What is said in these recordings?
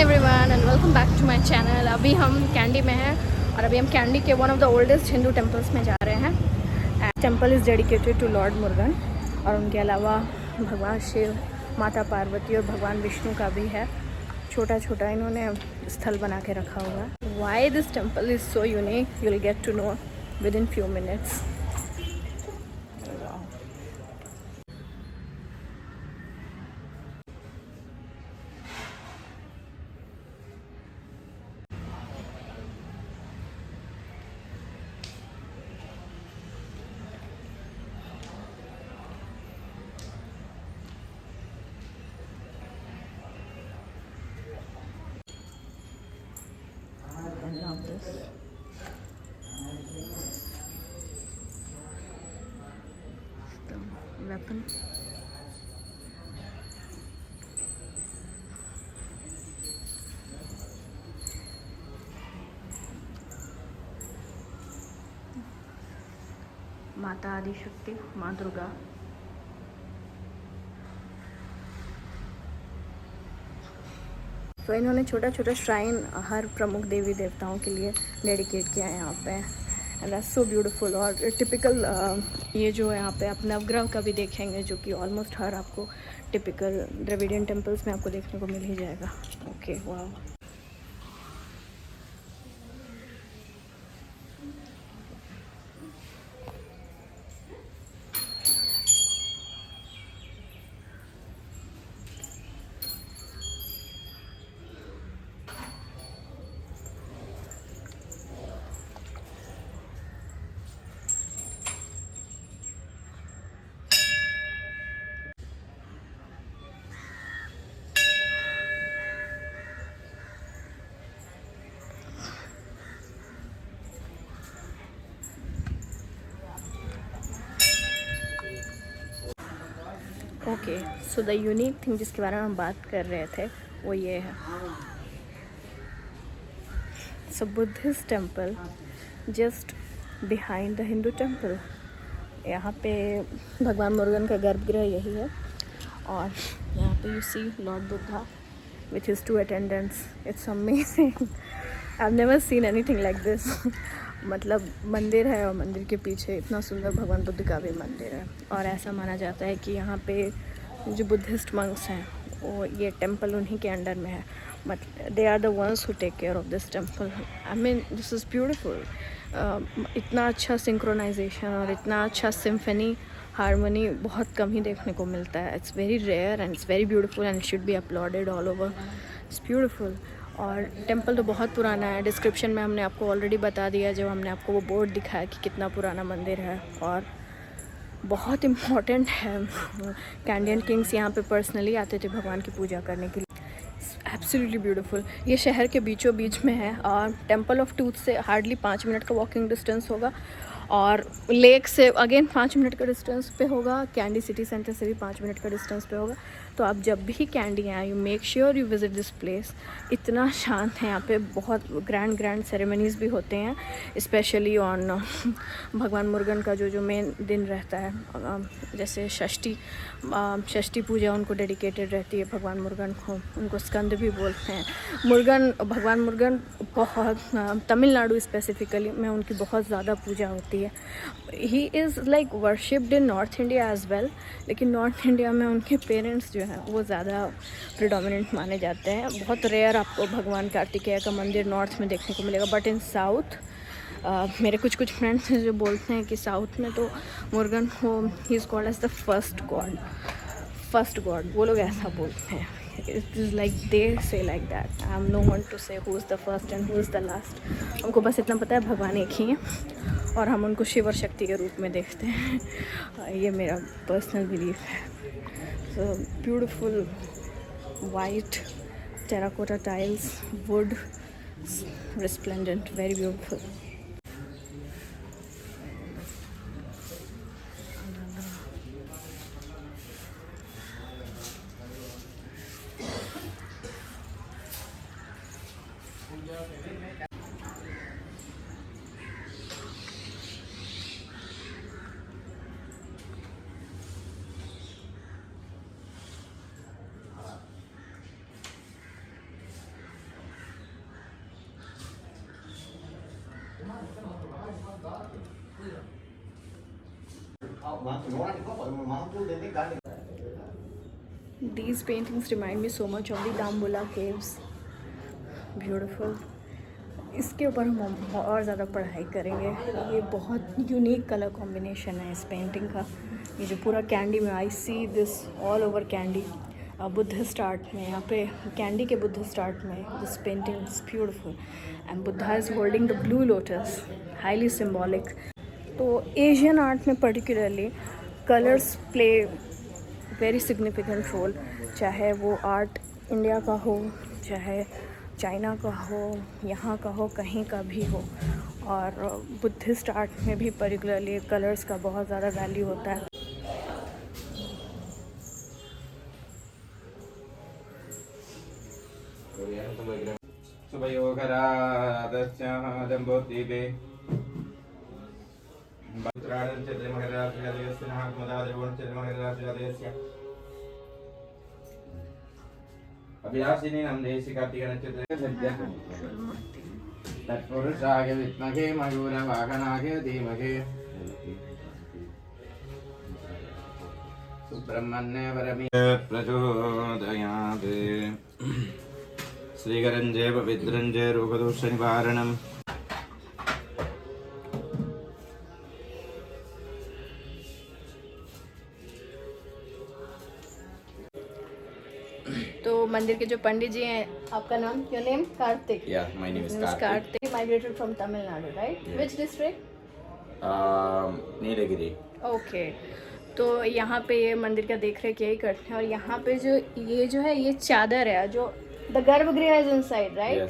Everyone and welcome back to my channel. अभी हम candy में हैं और अभी हम कैंडी के one of the oldest Hindu temples में जा रहे हैं। Temple is dedicated to lord Murugan और उनके अलावा भगवान शिव, माता पार्वती और भगवान विष्णु का भी है। छोटा छोटा इन्होंने स्थल बना के रखा हुआ है। Why this temple is so unique you will get to know within few minutes. Weapon. माता आदिशक्ति, माँ दुर्गा। तो इन्होंने छोटा छोटा श्राइन हर प्रमुख देवी देवताओं के लिए डेडिकेट किया है यहाँ पे। And that's so beautiful. और टिपिकल ये जो है यहाँ पे आप नवग्रह का भी देखेंगे, जो कि ऑलमोस्ट हर आपको टिपिकल द्रविडियन टेम्पल्स में आपको देखने को मिल ही जाएगा। ओके, वाह। Okay, so the unique thing जिसके बारे में हम बात कर रहे थे वो ये है। So Buddhist temple just behind the Hindu temple. यहाँ पे भगवान मुरुगन का गर्भगृह यही है और यहाँ पे you see lord Buddha with his 2 attendants. It's amazing, I have never seen anything like this. मतलब मंदिर है और मंदिर के पीछे इतना सुंदर भगवान बुद्ध का भी मंदिर है। और ऐसा माना जाता है कि यहाँ पे जो बुद्धिस्ट मंक्स हैं वो ये टेम्पल उन्हीं के अंडर में है। But they are the ones who take care of this temple. I mean this is beautiful. इतना अच्छा सिंक्रोनाइजेशन और इतना अच्छा सिम्फनी हारमोनी बहुत कम ही देखने को मिलता है। It's very rare and it's very beautiful and it should be uploaded all over. It's beautiful. और टेम्पल तो बहुत पुराना है। डिस्क्रिप्शन में हमने आपको ऑलरेडी बता दिया जब हमने आपको वो बोर्ड दिखाया कि कितना पुराना मंदिर है और बहुत इम्पॉर्टेंट है। कैंडियन किंग्स यहाँ पे पर्सनली आते थे भगवान की पूजा करने के लिए। Absolutely beautiful. ये शहर के बीचों बीच में है और टेम्पल ऑफ ट्रूथ से हार्डली 5 मिनट का वॉकिंग डिस्टेंस होगा और लेक से अगेन 5 मिनट का डिस्टेंस पे होगा। कैंडी सिटी सेंटर से भी 5 मिनट का डिस्टेंस पे होगा। तो आप जब भी कैंडी आए you make sure you visit this place. इतना शांत है यहाँ पे। बहुत ग्रैंड सेरेमनीज़ भी होते हैं, स्पेशली ऑन भगवान मुरुगन का जो मेन दिन रहता है। जैसे षष्ठी पूजा उनको डेडिकेटेड रहती है भगवान मुरुगन को। उनको स्कंद भी बोलते हैं। भगवान मुरुगन बहुत तमिलनाडु स्पेसिफिकली में उनकी बहुत ज़्यादा पूजा होती है। He is like worshipped in North India as well, लेकिन नॉर्थ इंडिया में उनके पेरेंट्स जो हैं वो ज़्यादा प्रिडोमिनेंट माने जाते हैं। बहुत रेयर आपको भगवान कार्तिकेय का मंदिर नॉर्थ में देखने को मिलेगा। बट इन साउथ मेरे कुछ फ्रेंड्स हैं जो बोलते हैं कि साउथ में तो मुरुगन को ही is called as the first god. वो लोग ऐसा बोलते हैं। It is like they say like that. I am no one to say who is the first and who is the last. हमको बस इतना पता है भगवान एक ही हैं और हम उनको शिव और शक्ति के रूप में देखते हैं। ये मेरा पर्सनल बिलीफ है। So beautiful white terracotta tiles, would, resplendent, very beautiful. These paintings remind me so much of the Dambula caves. Beautiful. इसके ऊपर हम और ज़्यादा पढ़ाई करेंगे. ये बहुत यूनिक कलर कॉम्बिनेशन है इस पेंटिंग का. ये जो पूरा कैंडी में, I see this all over Kandy. Buddhist art में, यहाँ पे कैंडी के बुद्धिस्ट आर्ट में this painting is beautiful. And Buddha is holding the blue lotus, highly symbolic. तो एशियन आर्ट में particularly colours play very significant role. चाहे वो आर्ट इंडिया का हो, चाहे चाइना का हो, यहाँ का हो, कहीं का भी हो. और बुद्धिस्ट आर्ट में भी पर्टिकुलरली कलर्स का बहुत ज़्यादा वैल्यू होता है. अभिलाषिनी नंदेशी कार्तिक नक्षत्र तत्पुरुषाय विद्महे मयूरवाहनाय धीमहि सुब्रह्मण्य वरमि प्रचोदयात्. श्रीकरञ्जय पवित्रञ्जय रोगदोष निवारणम्. तो मंदिर के जो पंडित जी हैं, आपका नाम, your name? Kartik. Yeah, my name is Karthik. Karthik migrated from Tamil Nadu, right? Yes. Which district? Nilgiri. Okay. तो यहाँ पे ये मंदिर का देख रेख यही करते हैं. और यहाँ पे जो है ये चादर है, जो the garbhagriha is inside, right?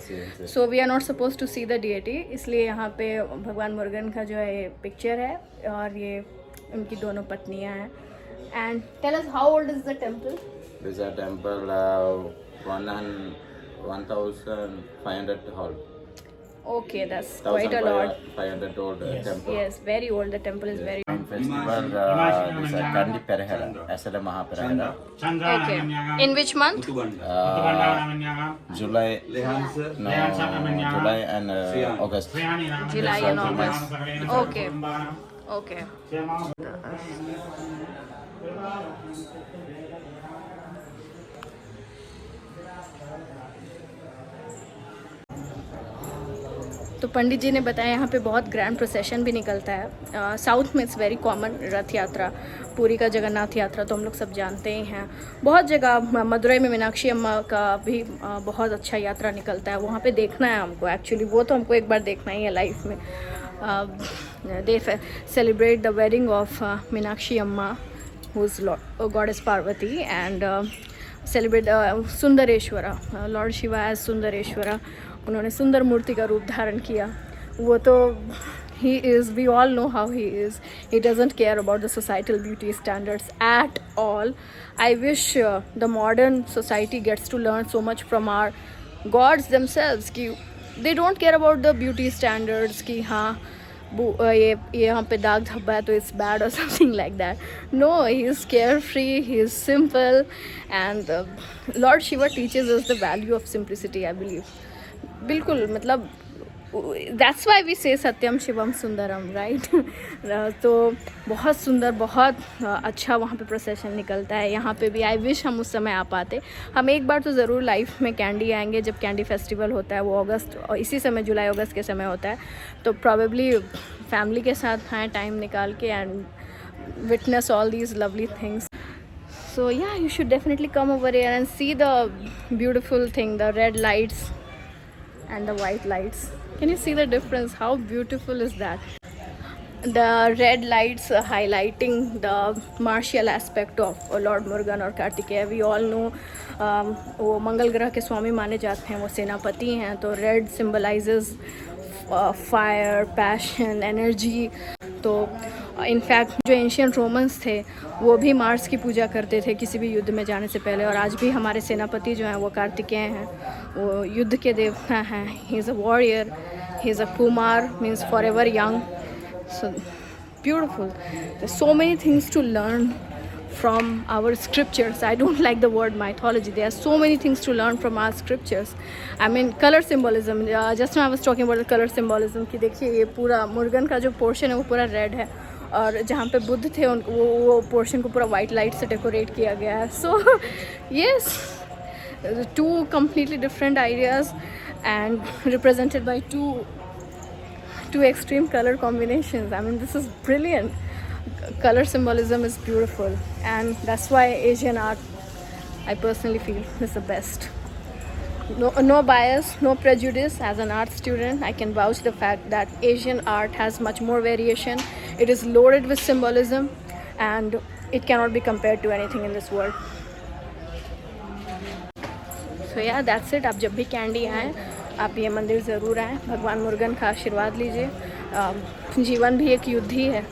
So we are not suppose to see the deity. इसलिए यहाँ पे भगवान मुरुगन का जो है पिक्चर है और ये उनकी दोनों पत्नियाँ हैं. And tell us how old is the temple? This is a temple 1,500 tall. Okay, that's quite a lot. 500 old temple. Yes, very old. The temple is very Main festival this is Kandi Perahera, Asala Mahaperahera. okay. In which month? July, July and August. July and August. Okay. Okay. तो पंडित जी ने बताया यहाँ पे बहुत grand procession भी निकलता है. South में इट्स वेरी कॉमन रथ यात्रा, पुरी का जगन्नाथ यात्रा तो हम लोग सब जानते ही हैं. बहुत जगह मदुरई में मीनाक्षी अम्मा का भी बहुत अच्छा यात्रा निकलता है. वहाँ पे देखना है हमको एक्चुअली. वो तो हमको एक बार देखना ही है लाइफ में. They celebrate the wedding of Meenakshi Amma who is goddess Parvati and celebrate Sundareshwara, lord Shiva as Sundareshwara. उन्होंने सुंदर मूर्ति का रूप धारण किया. वो तो he is, we all know how he is. He doesn't care about the societal beauty standards at all. I wish the modern society gets to learn so much from our gods themselves कि they don't care about the beauty standards कि हाँ ये यहाँ पे दाग धब्बा है तो it's bad or something like that. No, he is carefree, he is simple and Lord Shiva teaches us the value of simplicity, I believe. बिल्कुल, मतलब दैट्स वाई वी से सत्यम शिवम सुंदरम, राइट? तो बहुत सुंदर, बहुत अच्छा वहाँ पे प्रोसेशन निकलता है. यहाँ पे भी आई विश हम उस समय आ पाते. हम एक बार तो ज़रूर लाइफ में कैंडी आएंगे जब कैंडी फेस्टिवल होता है. वो अगस्त और इसी समय जुलाई अगस्त के समय होता है. तो प्रॉबेबली फैमिली के साथ आएँ टाइम निकाल के and witness all these lovely things. So yeah, you should definitely come over here and see the beautiful thing, the red lights and the white lights. Can you see the difference? How beautiful is that? The red lights highlighting the martial aspect of Lord Murugan और Kartikeya. We all know वो मंगल ग्रह के स्वामी माने जाते हैं, वो सेनापति हैं. तो red symbolizes fire, passion, energy. तो इनफैक्ट जो एंशियंट रोमन्स थे वो भी मार्स की पूजा करते थे किसी भी युद्ध में जाने से पहले. और आज भी हमारे सेनापति जो हैं वो कार्तिकेय हैं, वो युद्ध के देवता हैं. He is a warrior, he is a Kumar, means forever young. So beautiful. So many things to learn from our scriptures. I don't like the word mythology. There are so many things to learn from our scriptures. I mean color symbolism. Just now I was talking about the color symbolism कि देखिए ये पूरा मुर्गन का जो portion है वो पूरा red है और जहाँ पे बुद्ध थे उन वो पोर्शन को पूरा वाइट लाइट से डेकोरेट किया गया है. So yes, two completely different ideas and represented by two extreme color combinations. I mean, this is brilliant. Color symbolism is beautiful, and that's why Asian art, I personally feel, is the best. No bias, no prejudice. As an art student, I can vouch the fact that Asian art has much more variation. It is loaded with symbolism, and it cannot be compared to anything in this world. सो या that's it. आप जब भी candy आएँ आप ये मंदिर ज़रूर आएँ, भगवान मुरुगन का आशीर्वाद लीजिए. जीवन भी एक युद्ध ही है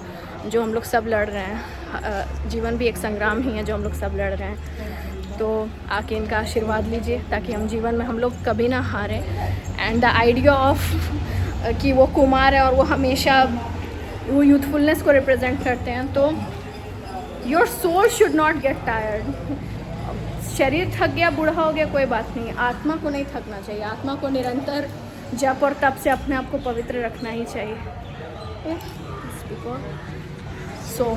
जो हम लोग सब लड़ रहे हैं. जीवन भी एक संग्राम ही है जो हम लोग सब लड़ रहे हैं. तो आके इनका आशीर्वाद लीजिए ताकि हम जीवन में हम लोग कभी ना हारें. एंड द आइडिया ऑफ कि वो कुमार है और वो हमेशा वो यूथफुलनेस को रिप्रेजेंट करते हैं, तो your soul should not get tired. शरीर थक गया, बूढ़ा हो गया, कोई बात नहीं, आत्मा को नहीं थकना चाहिए. आत्मा को निरंतर जप और तप से अपने आप को पवित्र रखना ही चाहिए. So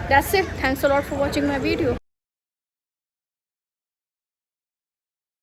that's it. Thanks a lot for watching my video.